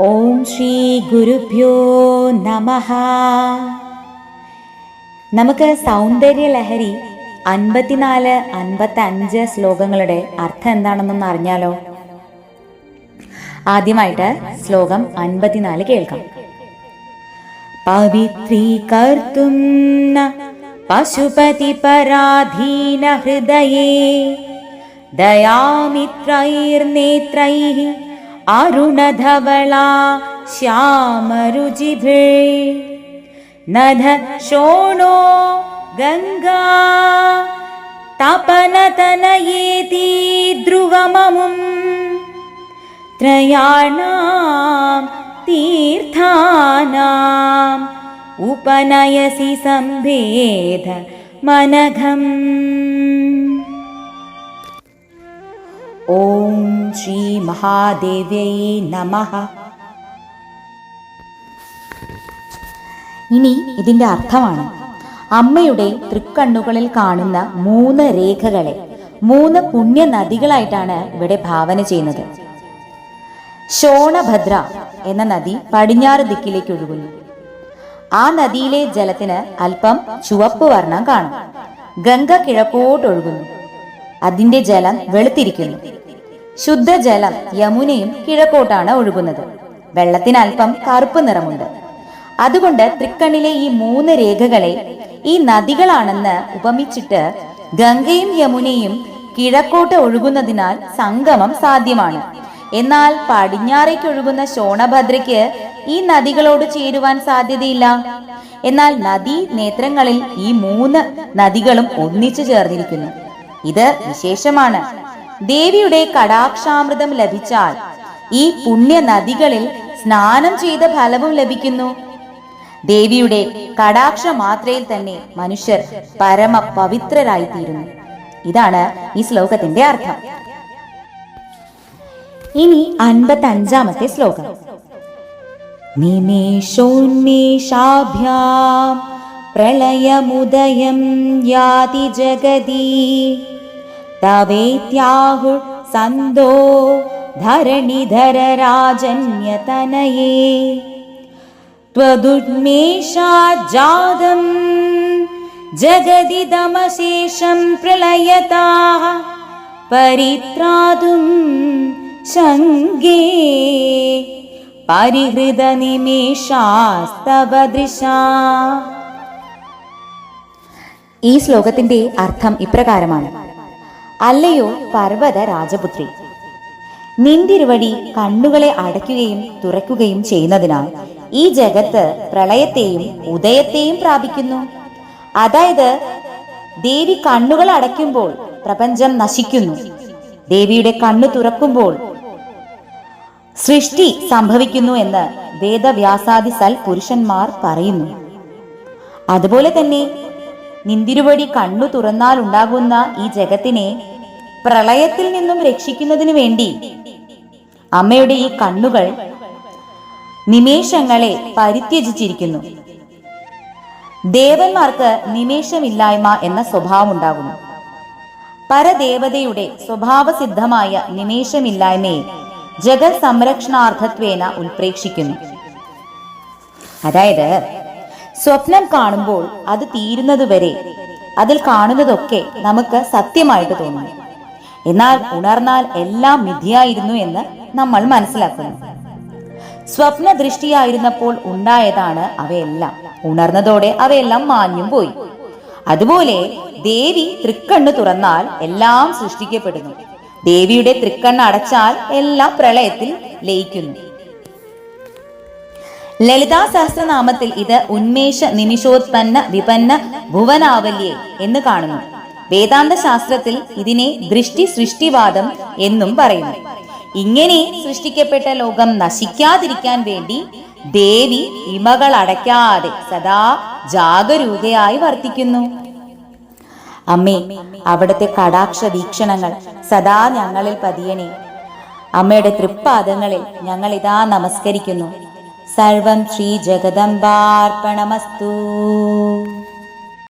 ഓം ശ്രീ ഗുരുഭ്യോ നമഃ. നമുക്ക് സൗന്ദര്യലഹരി 54-55 ശ്ലോകങ്ങളുടെ അർത്ഥം എന്താണെന്നൊന്ന് അറിഞ്ഞാലോ? ആദ്യമായിട്ട് ശ്ലോകം 54 കേൾക്കാം. പവിത്രീകർത്തും ന പശുപതി പരാധീന ഹൃദയേ ദയാമിത്രൈർനേത്രൈഃ അരുണധവളാ ശ്യാമരുചിഭിः നദ ശോണോ ഗംഗാ തപനതനയേതി ധ്രുവമമും ത്രയാണാം തീർത്ഥാനാം ഉപനയസി സംഭേദ മനഘം. ഓം ശ്രീ മഹാദേവ്യൈ നമഃ. ഇനി ഇതിന്റെ അർത്ഥമാണ്. അമ്മയുടെ തൃക്കണ്ണുകളിൽ കാണുന്ന 3 രേഖകളെ 3 പുണ്യ നദികളായിട്ടാണ് ഇവിടെ ഭാവന ചെയ്യുന്നത്. ശോണഭദ്ര എന്ന നദി പടിഞ്ഞാറ് ദിക്കിലേക്ക് ഒഴുകുന്നു. ആ നദിയിലെ ജലത്തിന് അല്പം ചുവപ്പ് വർണ്ണം കാണും. ഗംഗ കിഴക്കോട്ട് ഒഴുകുന്നു. അതിന്റെ ജലം വെളുത്തിരിക്കുന്നു. ശുദ്ധജലം യമുനയും കിഴക്കോട്ടാണ് ഒഴുകുന്നത്. വെള്ളത്തിന് അല്പം കറുപ്പ് നിറമുണ്ട്. അതുകൊണ്ട് തൃക്കണ്ണിലെ ഈ 3 രേഖകളെ ഈ നദികളാണെന്ന് ഉപമിച്ചിട്ട് ഗംഗയും യമുനയും കിഴക്കോട്ട് ഒഴുകുന്നതിനാൽ സംഗമം സാധ്യമാണ്. എന്നാൽ പടിഞ്ഞാറേക്ക് ഒഴുകുന്ന ശോണഭദ്രയ്ക്ക് ഈ നദികളോട് ചേരുവാൻ സാധ്യതയില്ല. എന്നാൽ നദീ നേത്രങ്ങളിൽ ഈ 3 നദികളും ഒന്നിച്ചു ചേർന്നിരിക്കുന്നു. ഇത് വിശേഷമാണ്. ദേവിയുടെ കടാക്ഷാമൃതം ലഭിച്ചാൽ ഈ പുണ്യ നദികളിൽ സ്നാനം ചെയ്ത ഫലവും ലഭിക്കുന്നു. ദേവിയുടെ കടാക്ഷ മാത്രയിൽ തന്നെ മനുഷ്യർ പരമ പവിത്രരായിത്തീരുന്നു. ഇതാണ് ഈ ശ്ലോകത്തിന്റെ അർത്ഥം. ഇനി 55-ാമത്തെ ശ്ലോകം. നിമേഷോന്മേഷാഭ്യാം പ്രളയമുദയം യാതി ജഗതി തവേത്യാഹു സന്തോ ധരണിധര രാജന്യതനയേ ത്വദുന്മേഷാജാതം ജഗദിദമശേഷം പ്രളയതാഃ പരിത്രാതും ശങ്കേ പരിഹൃത നിമേഷാസ്തവ ദൃശാ. ഈ ശ്ലോകത്തിന്റെ അർത്ഥം ഇപ്രകാരമാണ്. അല്ലയോ പർവ്വത രാജപുത്രി, നിന്തിരുവടി കണ്ണുകളെ അടയ്ക്കുകയും തുറക്കുകയും ചെയ്യുന്നതിനാൽ ഈ ജഗത്ത് പ്രളയത്തെയും ഉദയത്തെയും പ്രാപിക്കുന്നു. അതായത് ദേവി കണ്ണുകൾ അടയ്ക്കുമ്പോൾ പ്രപഞ്ചം നശിക്കുന്നു. ദേവിയുടെ കണ്ണു തുറക്കുമ്പോൾ സൃഷ്ടി സംഭവിക്കുന്നു എന്ന് വേദവ്യാസാദി സൽ പുരുഷന്മാർ പറയുന്നു. അതുപോലെ തന്നെ നിന്തിരുവടി കണ്ണു തുറന്നാൽ ഉണ്ടാകുന്ന ഈ ജഗത്തിനെ പ്രളയത്തിൽ നിന്നും രക്ഷിക്കുന്നതിനു വേണ്ടി അമ്മയുടെ ഈ കണ്ണുകൾ നിമേഷങ്ങളെ പരിത്യജിച്ചിരിക്കുന്നു. ദേവന്മാർക്ക് നിമേഷമില്ലായ്മ എന്ന സ്വഭാവം ഉണ്ടാകുന്നു. പരദേവതയുടെ സ്വഭാവസിദ്ധമായ നിമേഷമില്ലായ്മയെ ജഗത് സംരക്ഷണാർത്ഥത്വേന ഉൽപ്രേക്ഷിക്കുന്നു. അതായത് സ്വപ്നം കാണുമ്പോൾ അത് തീരുന്നതുവരെ അതിൽ കാണുന്നതൊക്കെ നമുക്ക് സത്യമായിട്ട് തോന്നുന്നു. എന്നാൽ ഉണർന്നാൽ എല്ലാം മിഥ്യയായിരുന്നു എന്ന് നമ്മൾ മനസ്സിലാക്കുന്നു. സ്വപ്ന ദൃഷ്ടിയായിരുന്നപ്പോൾ ഉണ്ടായതാണ് അവയെല്ലാം. ഉണർന്നതോടെ അവയെല്ലാം മാഞ്ഞും പോയി. അതുപോലെ ദേവി തൃക്കണ്ണ് തുറന്നാൽ എല്ലാം സൃഷ്ടിക്കപ്പെടുന്നു. ദേവിയുടെ തൃക്കണ്ണ് അടച്ചാൽ എല്ലാം പ്രളയത്തിൽ ലയിക്കുന്നു. ലളിതാ സഹസ്രനാമത്തിൽ ഇത് ഉന്മേഷ നിമിഷോത്പന്ന വിപന്ന ഭുവനാവല്യേ എന്ന് കാണുന്നു. വേദാന്ത ശാസ്ത്രത്തിൽ ഇതിനെ ദൃഷ്ടി സൃഷ്ടിവാദം എന്നും പറയുന്നു. ഇങ്ങനെ സൃഷ്ടിക്കപ്പെട്ട ലോകം നശിക്കാതിരിക്കാൻ വേണ്ടി ദേവി ഇമകൾ അടയ്ക്കാതെ സദാ ജാഗരൂകയായി വർത്തിക്കുന്നു. അമ്മേ, അവിടുത്തെ കടാക്ഷ വീക്ഷണങ്ങൾ സദാ ഞങ്ങളിൽ പതിയണേ. അമ്മയുടെ തൃപ്പാദങ്ങളിൽ ഞങ്ങൾ ഇതാ നമസ്കരിക്കുന്നു. സർവം ശ്രീ ജഗദംബാർപ്പണമസ്തു.